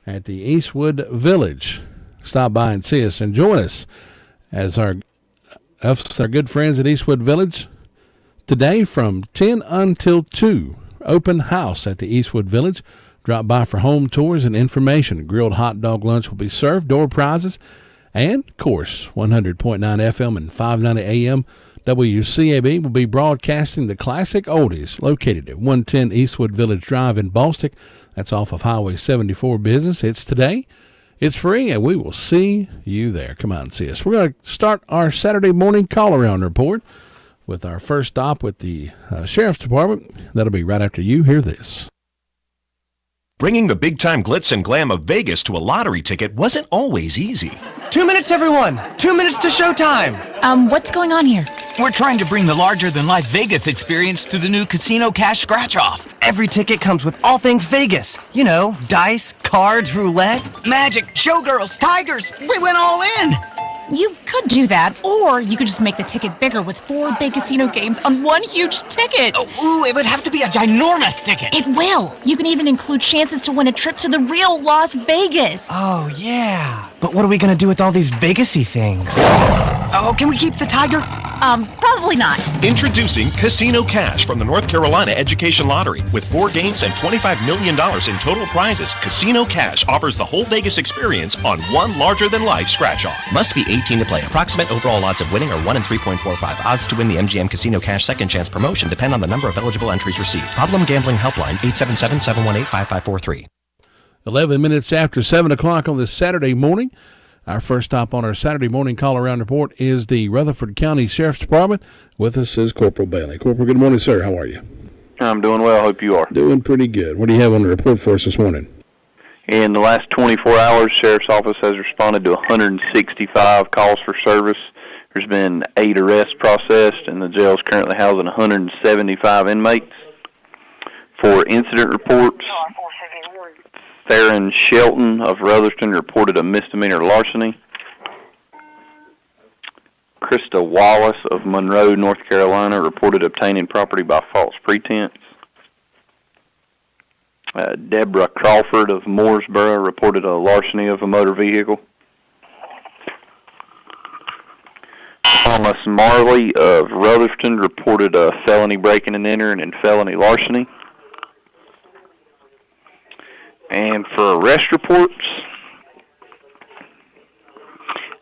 at the Eastwood Village. Stop by and see us and join us as our good friends at Eastwood Village today from 10 until 2. Open house at the Eastwood Village. Drop by for home tours and information. A grilled hot dog lunch will be served, door prizes, and, of course, 100.9 FM and 590 AM WCAB will be broadcasting the classic oldies located at 110 Eastwood Village Drive in Ballstick. That's off of Highway 74 business. It's today. It's free, and we will see you there. Come out and see us. We're going to start our Saturday morning call-around report with our first stop with the Sheriff's Department. That'll be right after you hear this. Bringing the big-time glitz and glam of Vegas to a lottery ticket wasn't always easy. 2 minutes, everyone! 2 minutes to showtime! What's going on here? We're trying to bring the larger-than-life Vegas experience to the new Casino Cash Scratch-Off. Every ticket comes with all things Vegas. You know, dice, cards, roulette. Magic, showgirls, tigers. We went all in! You could do that, or you could just make the ticket bigger with 4 big casino games on one huge ticket. Ooh, it would have to be a ginormous ticket. It will. You can even include chances to win a trip to the real Las Vegas. Oh, yeah. But what are we going to do with all these Vegas-y things? Oh, can we keep the tiger? Probably not. Introducing Casino Cash from the North Carolina Education Lottery. With 4 games and $25 million in total prizes, Casino Cash offers the whole Vegas experience on one larger-than-life scratch-off. Must be 18 to play. Approximate overall odds of winning are 1 in 3.45. Odds to win the MGM Casino Cash Second Chance promotion depend on the number of eligible entries received. Problem Gambling Helpline, 877-718-5543. 11 minutes after 7 o'clock on this Saturday morning. Our first stop on our Saturday morning call-around report is the Rutherford County Sheriff's Department. With us is Corporal Bailey. Corporal, good morning, sir. How are you? I'm doing well. Hope you are. Doing pretty good. What do you have on the report for us this morning? In the last 24 hours, Sheriff's Office has responded to 165 calls for service. There's been 8 arrests processed, and the jail is currently housing 175 inmates. For incident reports, Theron Shelton of Rutherford reported a misdemeanor larceny. Krista Wallace of Monroe, North Carolina, reported obtaining property by false pretense. Deborah Crawford of Mooresboro reported a larceny of a motor vehicle. Thomas Marley of Rutherford reported a felony breaking and entering and felony larceny. And for arrest reports,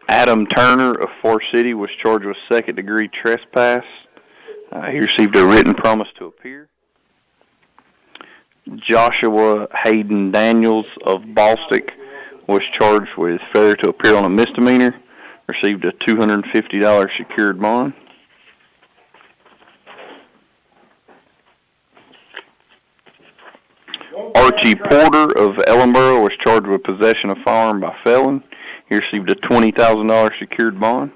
Adam Turner of Forest City was charged with second-degree trespass. He received a written promise to appear. Joshua Hayden Daniels of Ballstick was charged with failure to appear on a misdemeanor, received a $250 secured bond. Archie Porter of Ellenboro was charged with possession of firearm by felon. He received a $20,000 secured bond.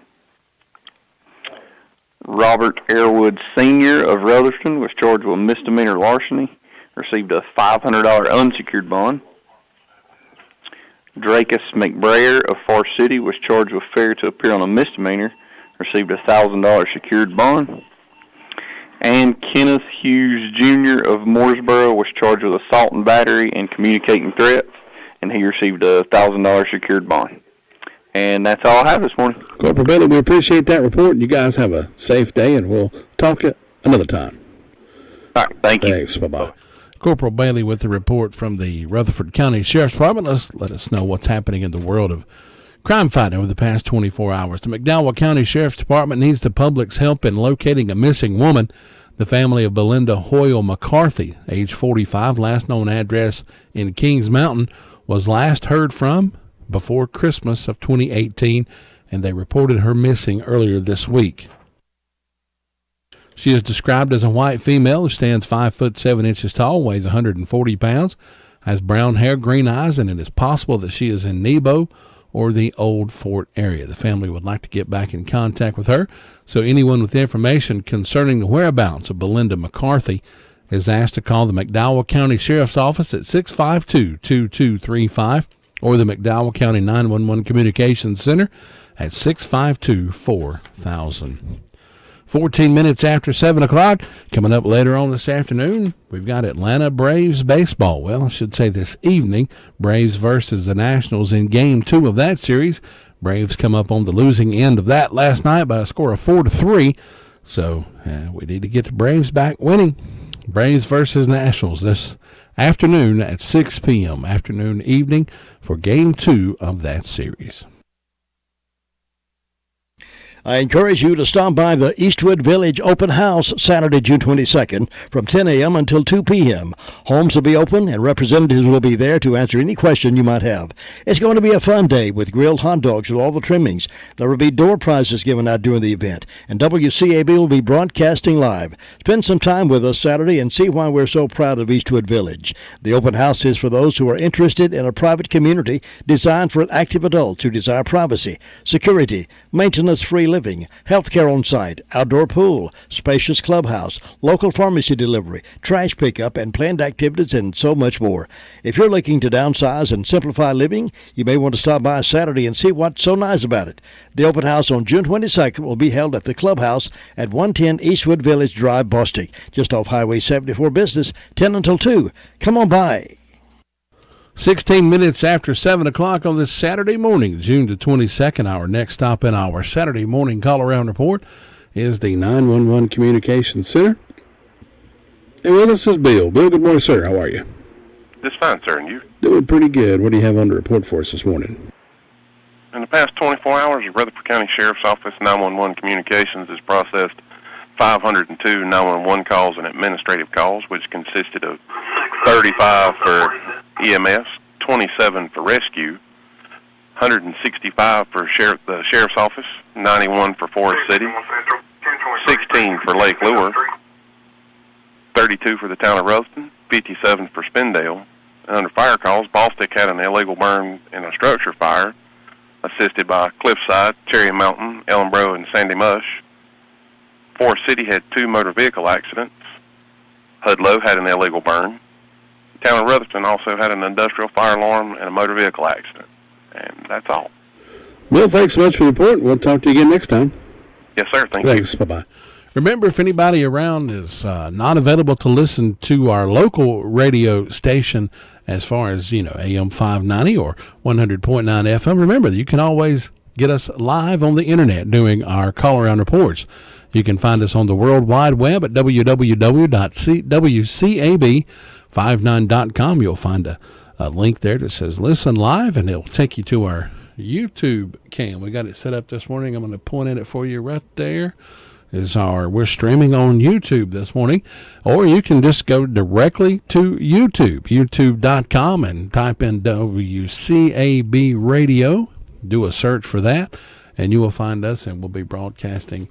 Robert Airwood Sr. of Rutherford was charged with misdemeanor larceny, received a $500 unsecured bond. Dracus McBrayer of Forest City was charged with failure to appear on a misdemeanor, received a $1,000 secured bond. And Kenneth Hughes Jr. of Mooresboro was charged with assault and battery and communicating threats, and he received a $1,000 secured bond. And that's all I have this morning. Corporal Bailey, we appreciate that report. You guys have a safe day, and we'll talk another time. All right, thank you. Thanks, bye-bye. Corporal Bailey with the report from the Rutherford County Sheriff's Department. Let us know what's happening in the world of crime fighting over the past 24 hours. The McDowell County Sheriff's Department needs the public's help in locating a missing woman. The family of Belinda Hoyle McCarthy, age 45, last known address in Kings Mountain, was last heard from before Christmas of 2018, and they reported her missing earlier this week. She is described as a white female who stands 5 foot 7 inches tall, weighs 140 pounds, has brown hair, green eyes, and it is possible that she is in Nebo or the Old Fort area. The family would like to get back in contact with her, so anyone with information concerning the whereabouts of Belinda McCarthy is asked to call the McDowell County Sheriff's Office at 652-2235 or the McDowell County 911 Communications Center at 652-4000. 14 minutes after 7 o'clock. Coming up later on this afternoon, we've got Atlanta Braves baseball. Well, I should say this evening, Braves versus the Nationals in Game 2 of that series. Braves come up on the losing end of that last night by a score of 4-3. So we need to get the Braves back winning. Braves versus Nationals this afternoon at 6 p.m. afternoon evening for Game 2 of that series. I encourage you to stop by the Eastwood Village Open House Saturday, June 22nd from 10 a.m. until 2 p.m. Homes will be open and representatives will be there to answer any question you might have. It's going to be a fun day with grilled hot dogs with all the trimmings. There will be door prizes given out during the event, and WCAB will be broadcasting live. Spend some time with us Saturday and see why we're so proud of Eastwood Village. The open house is for those who are interested in a private community designed for active adults who desire privacy, security, maintenance-free living, health care on site, outdoor pool, spacious clubhouse, local pharmacy delivery, trash pickup, and planned activities, and so much more. If you're looking to downsize and simplify living, you may want to stop by Saturday and see what's so nice about it. The open house on June 22nd will be held at the clubhouse at 110 Eastwood Village Drive, Bostic, just off Highway 74 Business, 10 until 2. Come on by. 16 minutes after 7 o'clock on this Saturday morning, June the 22nd. Our next stop in our Saturday morning call-around report is the 911 Communications Center. And with us is Bill. Bill, good morning, sir. How are you? Just fine, sir. And you? Doing pretty good. What do you have on the report for us this morning? In the past 24 hours, the Rutherford County Sheriff's Office 911 Communications has processed 502 911 calls and administrative calls, which consisted of 35 for EMS, 27 for rescue, 165 for the Sheriff's Office, 91 for Forest City, 16 for Lake Lure, 32 for the town of Rutherford, 57 for Spindale. And under fire calls, Ballstick had an illegal burn in a structure fire, assisted by Cliffside, Cherry Mountain, Ellenboro, and Sandy Mush. Forest City had 2 motor vehicle accidents. Hudlow had an illegal burn. The town of Rutherford also had an industrial fire alarm and a motor vehicle accident. And that's all. Well, thanks so much for the report. We'll talk to you again next time. Yes, sir. Thanks. Bye-bye. Remember, if anybody around is not available to listen to our local radio station as far as, AM 590 or 100.9 FM, remember that you can always get us live on the internet doing our call-around reports. You can find us on the World Wide Web at www.wcab59.com. You'll find a link there that says Listen Live, and it'll take you to our YouTube cam. We got it set up this morning. I'm going to point at it for you right there. We're streaming on YouTube this morning, or you can just go directly to YouTube, youtube.com, and type in WCAB Radio. Do a search for that, and you will find us, and we'll be broadcasting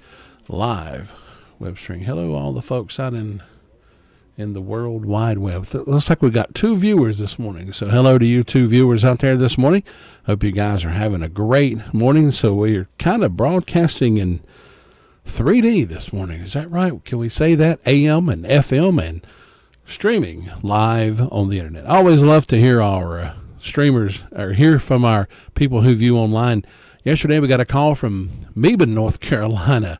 live web stream. Hello, all the folks out in the World Wide Web. Looks like we got 2 viewers this morning. So hello to you 2 viewers out there this morning. Hope you guys are having a great morning. So we're kind of broadcasting in 3D this morning. Is that right? Can we say that? AM and FM and streaming live on the internet. I always love to hear our streamers, or hear from our people who view online. Yesterday we got a call from Mebane, North Carolina,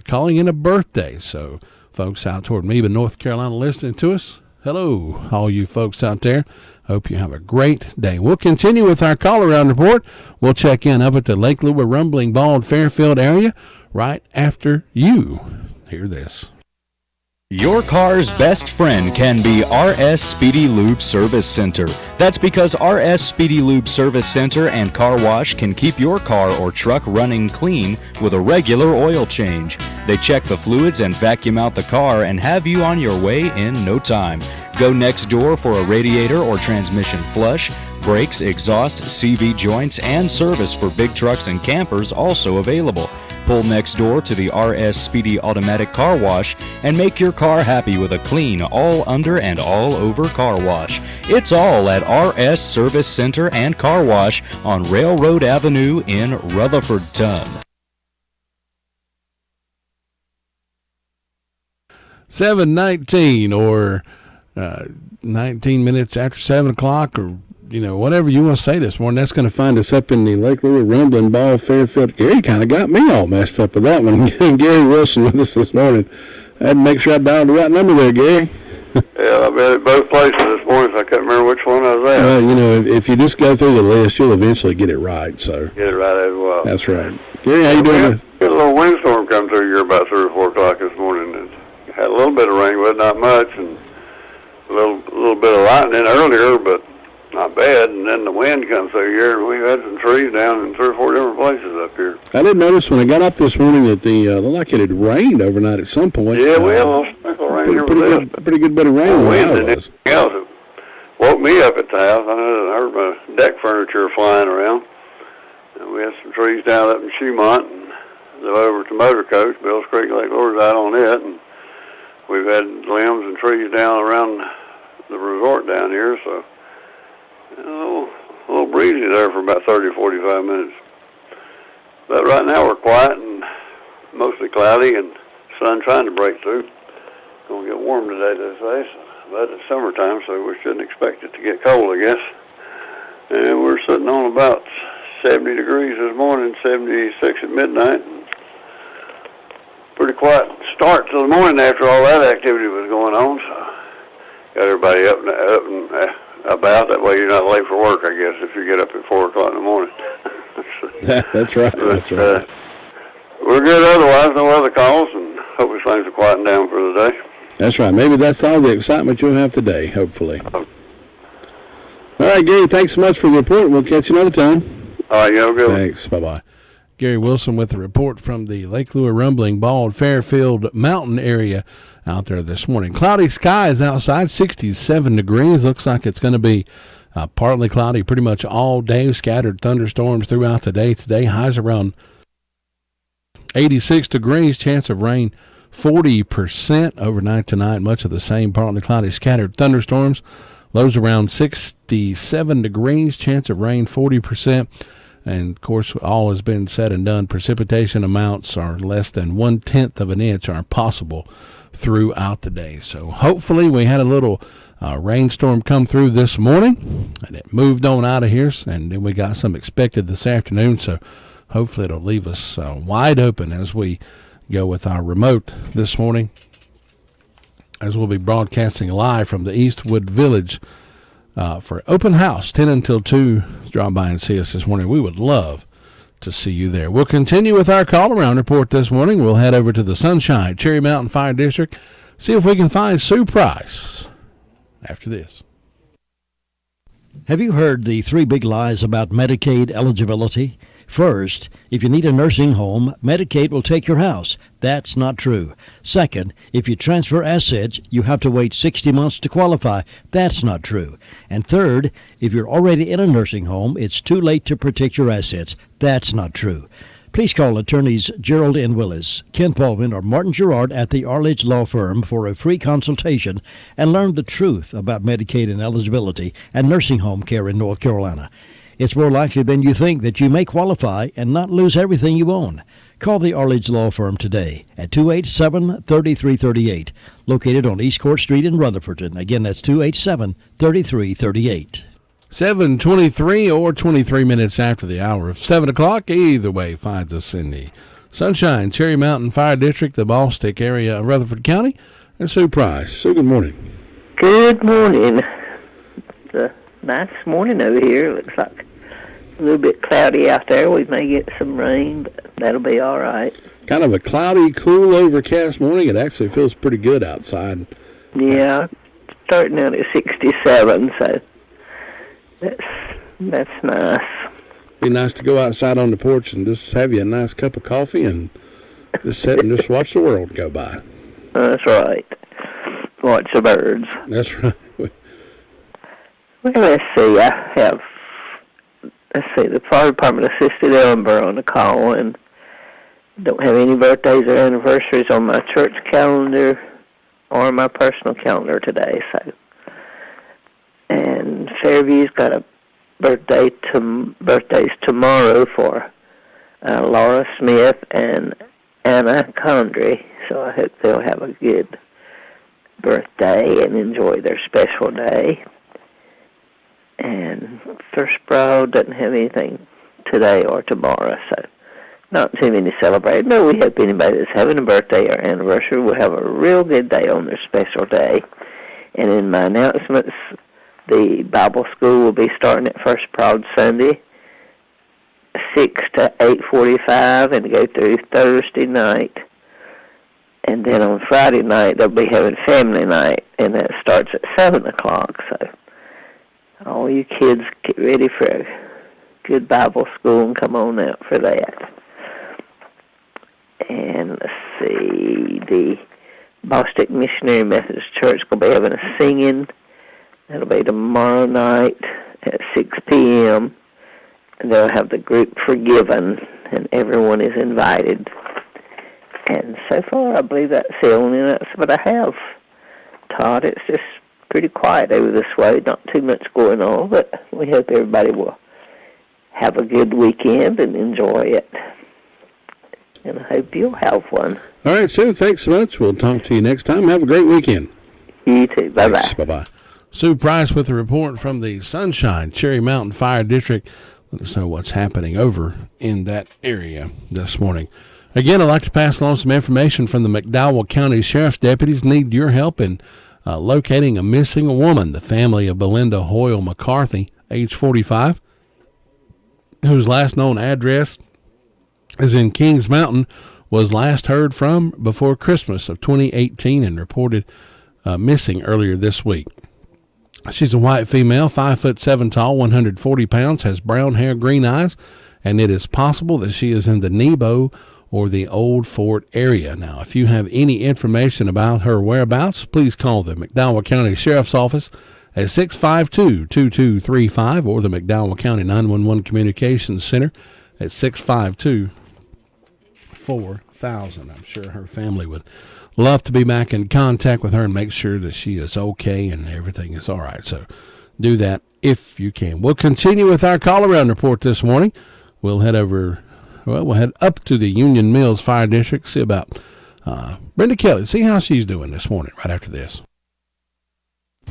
calling in a birthday. So folks out toward Mebane, North Carolina listening to us, hello, all you folks out there. Hope you have a great day. We'll continue with our call-around report. We'll check in up at the Lake Lure, Rumbling Bald, Fairfield area right after you hear this. Your car's best friend can be RS Speedy Lube Service Center. That's because RS Speedy Lube Service Center and Car Wash can keep your car or truck running clean with a regular oil change. They check the fluids and vacuum out the car and have you on your way in no time. Go next door for a radiator or transmission flush, brakes, exhaust, CV joints, and service for big trucks and campers also available. Pull next door to the RS Speedy Automatic Car Wash and make your car happy with a clean, all under and all over car wash. It's all at RS Service Center and Car Wash on Railroad Avenue in Rutherfordton. 7:19 or 19 minutes after 7 o'clock, or whatever you want to say this morning, that's going to find us up in the Lake Louis Rumbling Ball Fairfield. Gary kind of got me all messed up with that one. Gary Wilson with us this morning. I had to make sure I dialed the right number there, Gary. Yeah, I've been at both places this morning, so I couldn't remember which one I was at. Well, if you just go through the list, you'll eventually get it right. So get it right as well. That's right. Gary, how you doing? We had a little windstorm come through here about 3 or 4 o'clock this morning. It had a little bit of rain, but not much, and a little bit of lightning earlier, but not bad. And then the wind comes through here, and we've had some trees down in 3 or 4 different places up here. I did notice when I got up this morning that looked like it had rained overnight at some point. Yeah, we had a little sprinkle rain here with this. Pretty good bit of rain. Wind and everything else. It woke me up at the house. I heard my deck furniture flying around. And we had some trees down up in Shumont and over to Motor Coach. Bill's Creek Lake Lord's out on it. And we've had limbs and trees down around the resort down here. So a little breezy there for about 30 or 45 minutes. But right now we're quiet and mostly cloudy and sun trying to break through. It's going to get warm today, they say. But it's summertime, so we shouldn't expect it to get cold, I guess. And we're sitting on about 70 degrees this morning, 76 at midnight. Pretty quiet start to the morning after all that activity was going on. So got everybody up and about. That way you're not late for work, I guess, if you get up at 4 o'clock in the morning. That's right. That's right. We're good otherwise, no other calls, and hopefully things are quieting down for the day. That's right. Maybe that's all the excitement you'll have today, hopefully. All right, Gary, thanks so much for the report. We'll catch you another time. All right, you have a good one. Thanks. Bye-bye. Gary Wilson with the report from the Lake Louis Rumbling Bald Fairfield Mountain area out there this morning. Cloudy skies outside, 67 degrees. Looks like it's going to be partly cloudy pretty much all day. Scattered thunderstorms throughout the day. Today, highs around 86 degrees. Chance of rain 40% overnight tonight. Much of the same, partly cloudy, scattered thunderstorms. Lows around 67 degrees. Chance of rain 40%. And, of course, all has been said and done. Precipitation amounts are less than 1/10 of an inch are possible throughout the day. So, hopefully, we had a little rainstorm come through this morning, and it moved on out of here, and then we got some expected this afternoon. So, hopefully, it'll leave us wide open as we go with our remote this morning, as we'll be broadcasting live from the Eastwood Village for open house, 10 until 2. Drop by and see us this morning. We would love to see you there. We'll continue with our call-around report this morning. We'll head over to the Sunshine Cherry Mountain Fire District, see if we can find Sue Price after this. Have you heard the 3 big lies about Medicaid eligibility? First, if you need a nursing home, Medicaid will take your house. That's not true. Second, if you transfer assets, you have to wait 60 months to qualify. That's not true. And third, if you're already in a nursing home, it's too late to protect your assets. That's not true. Please call attorneys Gerald N. Willis, Ken Baldwin, or Martin Gerard at the Arledge Law Firm for a free consultation and learn the truth about Medicaid and eligibility and nursing home care in North Carolina. It's more likely than you think that you may qualify and not lose everything you own. Call the Arledge Law Firm today at 287-3338, located on East Court Street in Rutherfordton. Again, that's 287-3338. 7:23 or 23 minutes after the hour of 7 o'clock. Either way finds us in the Sunshine Cherry Mountain Fire District, the Ballstick area of Rutherford County. And Sue Price. Sue, good morning. Good morning. It's a nice morning over here. Looks like a little bit cloudy out there. We may get some rain, but that'll be all right. Kind of a cloudy, cool, overcast morning. It actually feels pretty good outside. Yeah, starting out at 67, so that's nice. Be nice to go outside on the porch and just have you a nice cup of coffee and just sit and just watch the world go by. That's right. Watch the birds. That's right. Well, let's see. The fire department assisted Ellenborough on the call, and don't have any birthdays or anniversaries on my church calendar or my personal calendar today. So, and Fairview's got a birthdays tomorrow for Laura Smith and Anna Condry. So I hope they'll have a good birthday and enjoy their special day. And First Broad doesn't have anything today or tomorrow, so not too many celebrated. No, we hope anybody that's having a birthday or anniversary will have a real good day on their special day. And in my announcements, the Bible school will be starting at First Broad Sunday, 6 to 8:45, and go through Thursday night. And then on Friday night, they'll be having family night, and that starts at 7 o'clock. So all you kids get ready for a good Bible school and come on out for that. And let's see, the Bostic Missionary Methodist Church will be having a singing. That'll be tomorrow night at 6 p.m. And they'll have the group Forgiven, and everyone is invited. And so far, I believe that's the only announcement I have. Todd, it's just pretty quiet over this way, not too much going on, but we hope everybody will have a good weekend and enjoy it. And I hope you'll have one. All right, Sue, thanks so much. We'll talk to you next time. Have a great weekend. You too. Bye-bye. Thanks. Bye-bye. Sue Price with a report from the Sunshine Cherry Mountain Fire District. Let us know what's happening over in that area this morning. Again, I'd like to pass along some information from the McDowell County Sheriff's deputies. Need your help in locating a missing woman. The family of Belinda Hoyle McCarthy, age 45, whose last known address is in Kings Mountain, was last heard from before Christmas of 2018 and reported missing earlier this week. She's a white female, 5'7" tall, 140 pounds, has brown hair, green eyes, and it is possible that she is in the Nebo or the Old Fort area. Now, if you have any information about her whereabouts, please call the McDowell County Sheriff's Office at 652-2235 or the McDowell County 911 Communications Center at 652-4000. I'm sure her family would love to be back in contact with her and make sure that she is okay and everything is all right. So do that if you can. We'll continue with our call-around report this morning. We'll head up to the Union Mills Fire District, see about Brenda Kelly, see how she's doing this morning right after this.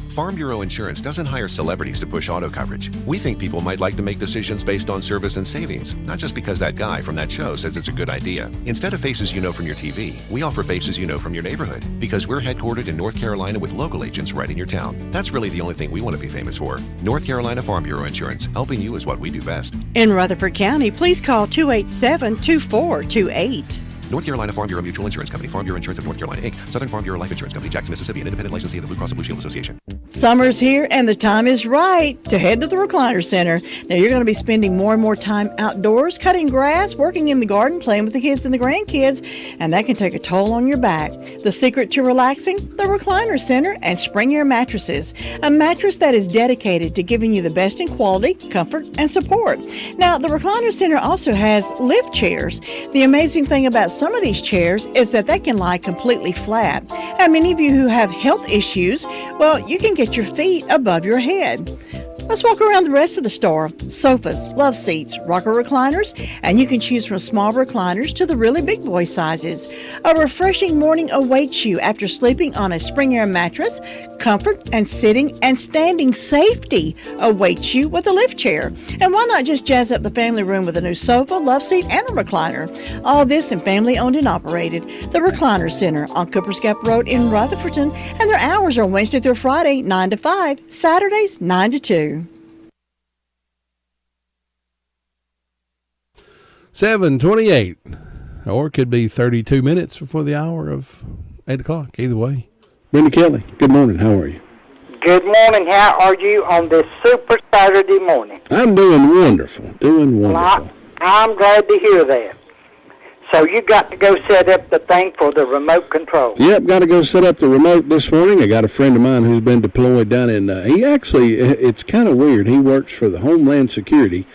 Farm Bureau Insurance doesn't hire celebrities to push auto coverage. We think people might like to make decisions based on service and savings, not just because that guy from that show says it's a good idea. Instead of faces you know from your TV, we offer faces you know from your neighborhood, because we're headquartered in North Carolina with local agents right in your town. That's really the only thing we want to be famous for. North Carolina Farm Bureau Insurance, helping you is what we do best. In Rutherford County, please call 287-2428. North Carolina Farm Bureau Mutual Insurance Company, Farm Bureau Insurance of North Carolina, Inc., Southern Farm Bureau Life Insurance Company, Jackson, Mississippi, an independent licensee of the Blue Cross and Blue Shield Association. Summer's here and the time is right to head to the Recliner Center. Now, you're going to be spending more and more time outdoors, cutting grass, working in the garden, playing with the kids and the grandkids, and that can take a toll on your back. The secret to relaxing? The Recliner Center and Spring Air Mattresses, a mattress that is dedicated to giving you the best in quality, comfort, and support. Now, the Recliner Center also has lift chairs. The amazing thing about some of these chairs is that they can lie completely flat. And many of you who have health issues, well, you can get your feet above your head. Let's walk around the rest of the store. Sofas, love seats, rocker recliners, and you can choose from small recliners to the really big boy sizes. A refreshing morning awaits you after sleeping on a Spring Air mattress. Comfort and sitting and standing safety awaits you with a lift chair. And why not just jazz up the family room with a new sofa, love seat, and a recliner? All this in family owned and operated. The Recliner Center on Cooper's Gap Road in Rutherfordton, and their hours are Wednesday through Friday, 9 to 5, Saturdays, 9 to 2. 7:28, or it could be 32 minutes before the hour of 8 o'clock. Either way. Brenda Kelly, good morning. How are you? Good morning. How are you on this super Saturday morning? I'm doing wonderful. Well, I'm glad to hear that. So you got to go set up the thing for the remote control. Yep, got to go set up the remote this morning. I got a friend of mine who's been deployed down in, it's kind of weird. He works for the Homeland Security,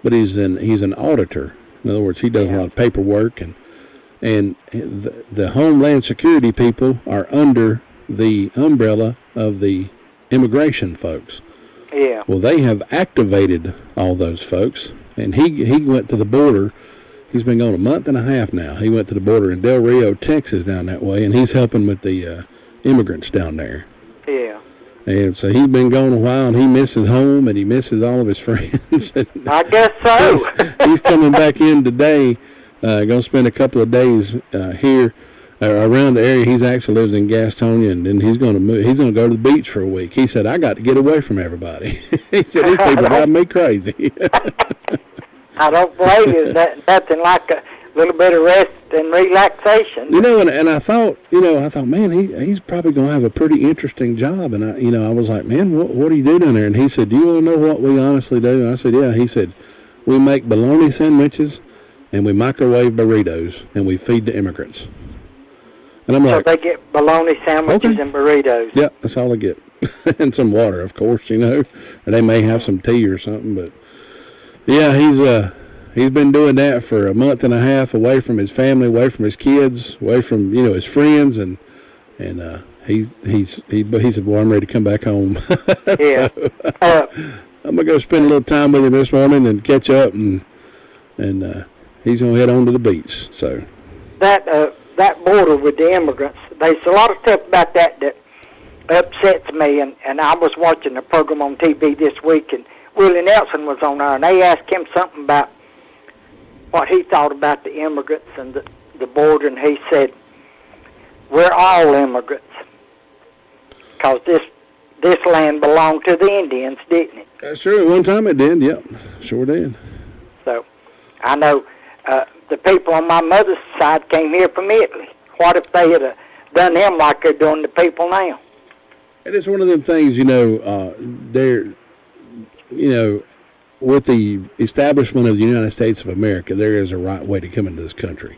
but he's an auditor. In other words, he does a lot of paperwork, and the Homeland Security people are under the umbrella of the immigration folks. Yeah. Well, they have activated all those folks, and he went to the border. He's been gone a month and a half now. He went to the border in Del Rio, Texas, down that way, and he's helping with the immigrants down there. Yeah. And so he's been gone a while, and he misses home, and he misses all of his friends. I guess so. He's coming back in today. Going to spend a couple of days here around the area. He's actually lives in Gastonia, and then he's going to move. He's going to go to the beach for a week. He said, "I got to get away from everybody." He said, "These people drive me crazy." I don't blame you. Nothing like a little bit of rest and relaxation. You know, and I thought, man, he's probably going to have a pretty interesting job. And I was like, man, what do you do down there? And he said, "Do you want to know what we honestly do?" I said, "Yeah." He said, "We make bologna sandwiches, and we microwave burritos, and we feed the immigrants." And I'm like, so they get bologna sandwiches and burritos. Yeah, that's all they get, and some water, of course. And they may have some tea or something, but yeah, he's been doing that for a month and a half, away from his family, away from his kids, away from his friends, and he said, "Well, I'm ready to come back home." Yeah. So, I'm gonna go spend a little time with him this morning and catch up, and he's gonna head on to the beach. So that border with the immigrants, there's a lot of stuff about that upsets me, and I was watching a program on TV this week, and Willie Nelson was on there, and they asked him something about what he thought about the immigrants and the border, and he said, "We're all immigrants, because this land belonged to the Indians, didn't it?" That's true. One time it did. Yep, sure did. So I know the people on my mother's side came here from Italy. What if they had done them like they're doing the people now? It is one of them things, with the establishment of the United States of America, there is a right way to come into this country.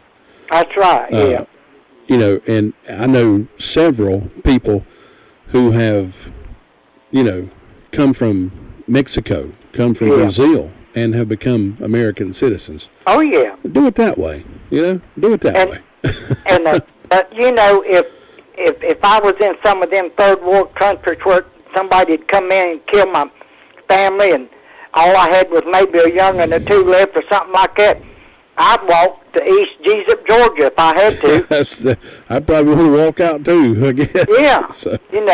That's right, yeah. And I know several people who have, come from Mexico, come from Brazil, and have become American citizens. Oh, yeah. Do it that way, do it that way. But, if I was in some of them third world countries where somebody had come in and killed my family, and all I had was maybe a young'un or two left or something like that, I'd walk to East Jesup, Georgia, if I had to. I'd probably want to walk out too, I guess. Yeah. So. You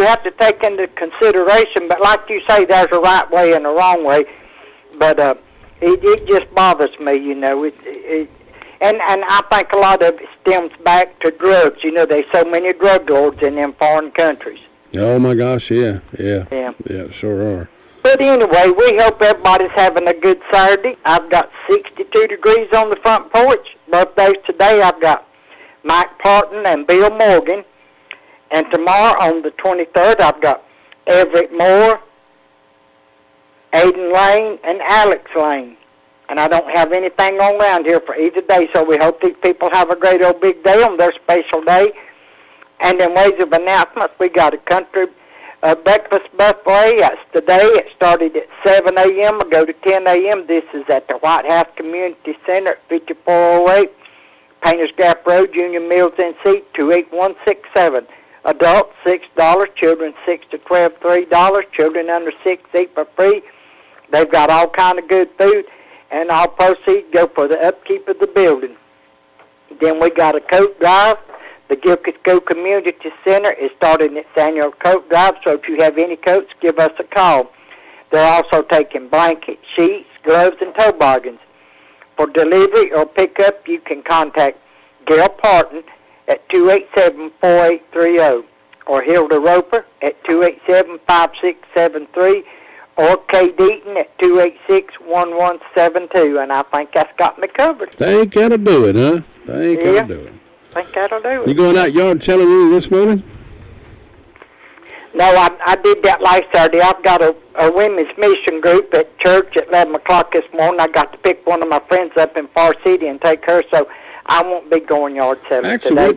have to take into consideration, but like you say, there's a right way and a wrong way. But it just bothers me, and I think a lot of it stems back to drugs. There's so many drug lords in them foreign countries. Oh my gosh, yeah, sure are. But anyway, we hope everybody's having a good Saturday. I've got 62 degrees on the front porch. Birthdays today, I've got Mike Parton and Bill Morgan. And tomorrow on the 23rd, I've got Everett Moore, Aiden Lane, and Alex Lane. And I don't have anything on around here for either day, so we hope these people have a great old big day on their special day. And in ways of announcements, we got a country breakfast buffet. That's today. It started at 7 a.m. Go to 10 a.m. This is at the White House Community Center at 5408 Painters Gap Road, Union Mills, NC 28167. Adults $6, children 6 to 12 $3. Children under 6 eat for free. They've got all kind of good food, and all proceeds go for the upkeep of the building. Then we got a coat drive. The Gilchrist Community Center is starting its annual coat drive, so if you have any coats, give us a call. They're also taking blankets, sheets, gloves, and toboggans. For delivery or pickup, you can contact Gail Parton at 287-4830 or Hilda Roper at 287-5673 or Kay Deaton at 286-1172, and I think that's got me covered. Think that'll do it, huh? Think that'll do it. I think that'll do it. You going out yard selling anything this morning? No, I did that last Saturday. I've got a women's mission group at church at 11 o'clock this morning. I got to pick one of my friends up in Far City and take her, so I won't be going yard selling today.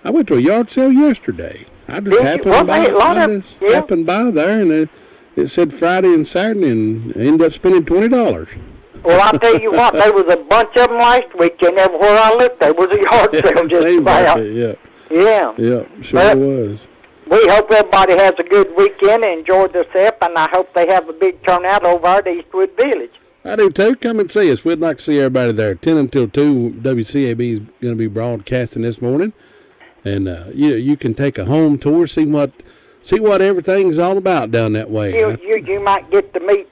I went to a yard sale yesterday. I just happened by there, and it said Friday and Saturday, and I ended up spending $20. Well, I'll tell you what, there was a bunch of them last week, and everywhere I looked, there was a yard sale just about. Like Yeah, sure was. We hope everybody has a good weekend and enjoyed themselves, and I hope they have a big turnout over at Eastwood Village. I do too. Come and see us. We'd like to see everybody there. 10 until 2, WCAB is going to be broadcasting this morning. And you can take a home tour, see what see what everything's all about down that way. You might get to meet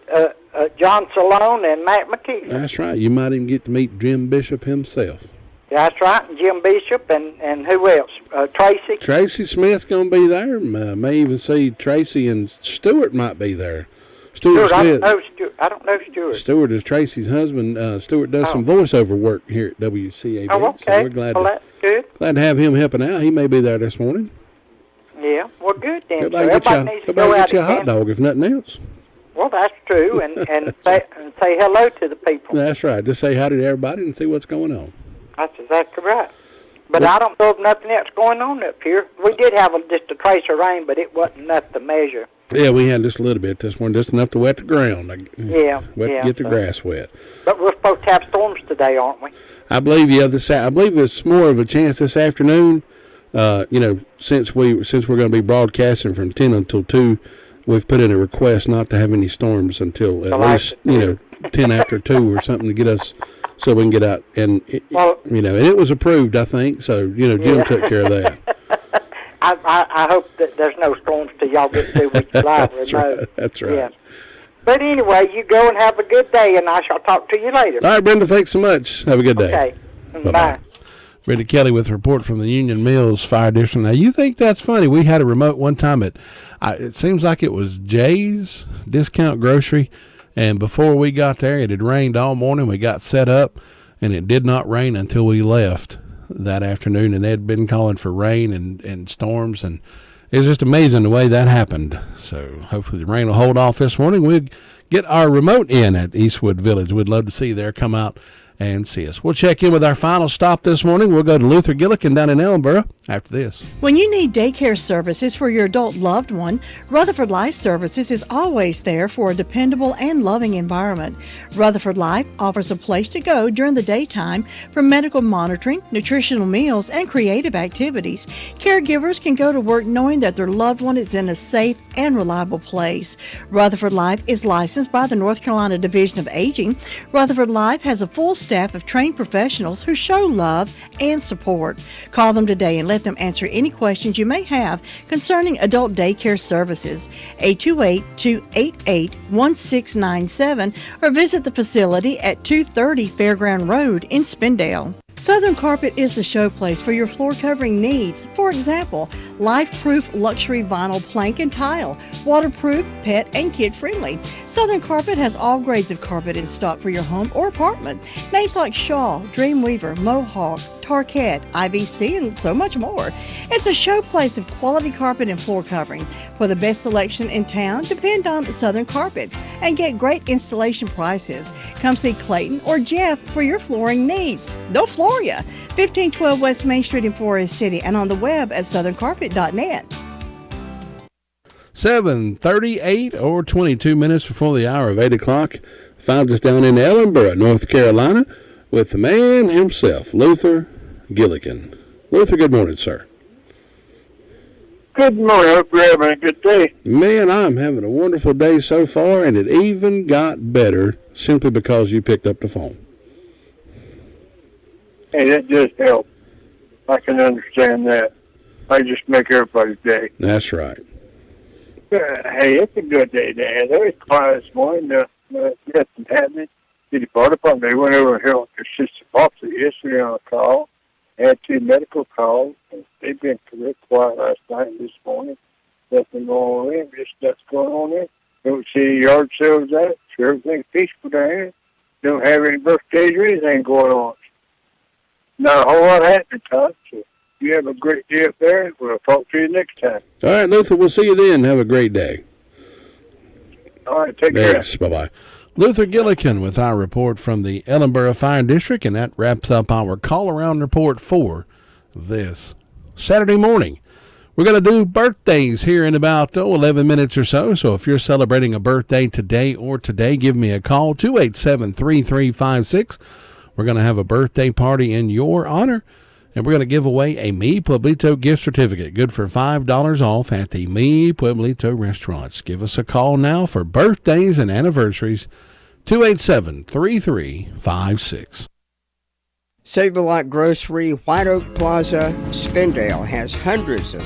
John Salone and Matt McKee. That's right. You might even get to meet Jim Bishop himself. That's right, and Jim Bishop, and who else? Tracy? Tracy Smith's going to be there. May even see Tracy and Stewart might be there. Stewart Smith. I don't know Stewart. Stewart is Tracy's husband. Stewart does some voiceover work here at WCAB. Oh, okay. So we're glad that's good. Glad to have him helping out. He may be there this morning. Yeah, well, good then. Everybody get you a hot dog, if nothing else. Well, that's true, and say hello to the people. That's right. Just say hi to everybody and see what's going on. That's exactly right. But I don't know of nothing else going on up here. We did have just a trace of rain, but it wasn't enough to measure. Yeah, we had just a little bit this morning, just enough to wet the ground. Get the grass wet. But we're supposed to have storms today, aren't we? I believe, I believe it's more of a chance this afternoon. Since we're going to be broadcasting from 10 until 2, we've put in a request not to have any storms until at least 10 after 2 or something to get us so we can get out and and it was approved, I think. So Jim took care of that. I hope that there's no storms till y'all get through with your live. That's right. Yeah. But anyway, you go and have a good day, and I shall talk to you later. All right, Brenda, thanks so much. Have a good day. Okay. Bye. Brenda Kelly with a report from the Union Mills Fire District. Now, you think that's funny. We had a remote one time it seems like it was Jay's Discount Grocery, and before we got there, it had rained all morning. We got set up, and it did not rain until we left that afternoon, and they'd been calling for rain and storms, and it was just amazing the way that happened. So hopefully the rain will hold off this morning. We'll get our remote in at Eastwood Village. We'd love to see you there. Come out and see us. We'll check in with our final stop this morning. We'll go to Luther Gillikin down in Ellenboro after this. When you need daycare services for your adult loved one, Rutherford Life Services is always there for a dependable and loving environment. Rutherford Life offers a place to go during the daytime for medical monitoring, nutritional meals, and creative activities. Caregivers can go to work knowing that their loved one is in a safe and reliable place. Rutherford Life is licensed by the North Carolina Division of Aging. Rutherford Life has a full staff of trained professionals who show love and support. Call them today and let them answer any questions you may have concerning adult daycare services. 828-288-1697 or visit the facility at 230 Fairground Road in Spindale. Southern Carpet is the showplace for your floor covering needs. For example, life-proof luxury vinyl plank and tile, waterproof, pet, and kid-friendly. Southern Carpet has all grades of carpet in stock for your home or apartment. Names like Shaw, Dreamweaver, Mohawk, Tarkett, IVC, and so much more. It's a showplace of quality carpet and floor covering. For the best selection in town, depend on Southern Carpet and get great installation prices. Come see Clayton or Jeff for your flooring needs. They'll floor you. 1512 West Main Street in Forest City and on the web at southerncarpet.net. 7:38 or 22 minutes before the hour of 8 o'clock. Finds us down in Ellenboro, North Carolina, with the man himself, Luther Gillikin. Luther, good morning, sir. Good morning. I hope you're having a good day. Man, I'm having a wonderful day so far, and it even got better simply because you picked up the phone. Hey, that just helps. I can understand that. I just make everybody's day. That's right. Hey, it's a good day, Dan. It was quiet this morning. Nothing happening. City Fire Department, they went over here with their sister officer yesterday on a call. Had 2 medical calls. They've been real quiet last night and this morning. Nothing going on there. Just nothing going on there. Don't see any yard sales out. Sure, everything's peaceful down here. Don't have any birthdays or anything going on. Not a whole lot happening, Todd. So you have a great day up there. We'll talk to you next time. All right, Luther, we'll see you then. Have a great day. All right, take care. Thanks. Bye-bye. Luther Gillikin with our report from the Ellenboro Fire District, and that wraps up our call-around report for this Saturday morning. We're going to do birthdays here in about 11 minutes or so, so if you're celebrating a birthday today, give me a call, 287-3356. We're going to have a birthday party in your honor, and we're going to give away a Mi Pueblito gift certificate, good for $5 off at the Mi Pueblito restaurants. Give us a call now for birthdays and anniversaries, 287-3356. Save-A-Lot Grocery, White Oak Plaza, Spindale has hundreds of